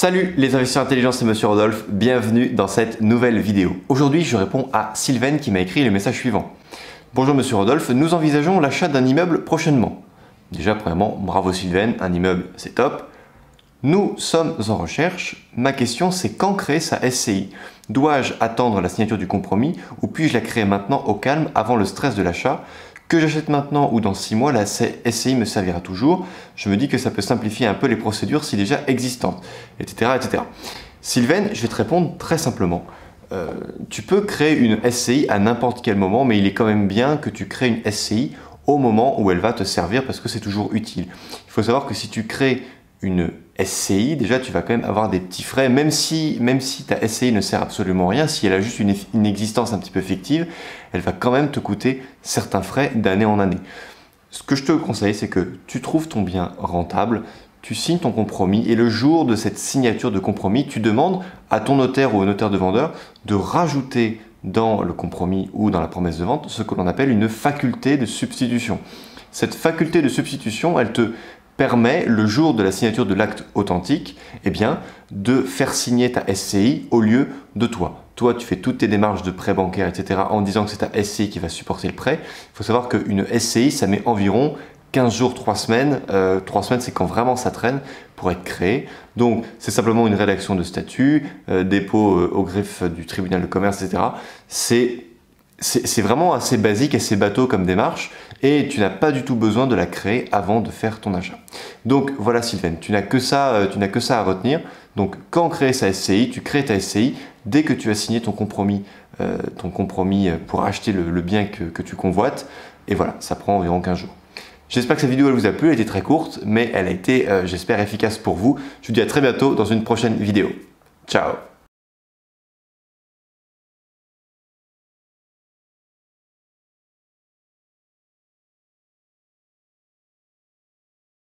Salut les investisseurs intelligents, c'est Monsieur Rodolphe, bienvenue dans cette nouvelle vidéo. Aujourd'hui, je réponds à Sylvaine qui m'a écrit le message suivant. Bonjour Monsieur Rodolphe, nous envisageons l'achat d'un immeuble prochainement. Déjà, premièrement, bravo Sylvaine, un immeuble c'est top. Nous sommes en recherche. Ma question c'est quand créer sa SCI? Dois-je attendre la signature du compromis ou puis-je la créer maintenant au calme avant le stress de l'achat? Que j'achète maintenant ou dans 6 mois, la SCI me servira toujours. Je me dis que ça peut simplifier un peu les procédures si déjà existantes, etc. etc. Sylvaine, je vais te répondre très simplement. Tu peux créer une SCI à n'importe quel moment, mais il est quand même bien que tu crées une SCI au moment où elle va te servir parce que c'est toujours utile. Il faut savoir que si tu crées une SCI, déjà tu vas quand même avoir des petits frais, même si ta SCI ne sert absolument à rien, si elle a juste une existence un petit peu fictive, elle va quand même te coûter certains frais d'année en année. Ce que je te conseille, c'est que tu trouves ton bien rentable, tu signes ton compromis et le jour de cette signature de compromis, tu demandes à ton notaire ou au notaire de vendeur de rajouter dans le compromis ou dans la promesse de vente ce que l'on appelle une faculté de substitution. Cette faculté de substitution, elle te permet, le jour de la signature de l'acte authentique, de faire signer ta SCI au lieu de toi. Toi, tu fais toutes tes démarches de prêt bancaire, etc. en disant que c'est ta SCI qui va supporter le prêt. Il faut savoir qu'une SCI, ça met environ 15 jours, 3 semaines. 3 semaines, c'est quand vraiment ça traîne pour être créé. Donc, c'est simplement une rédaction de statut, dépôt au greffe du tribunal de commerce, etc. C'est vraiment assez basique, assez bateau comme démarche et tu n'as pas du tout besoin de la créer avant de faire ton achat. Donc voilà Sylvaine, tu n'as que ça à retenir. Donc quand créer sa SCI, tu crées ta SCI dès que tu as signé ton compromis pour acheter le bien que tu convoites. Et voilà, ça prend environ 15 jours. J'espère que cette vidéo elle vous a plu, elle était très courte, mais elle a été, j'espère, efficace pour vous. Je vous dis à très bientôt dans une prochaine vidéo. Ciao!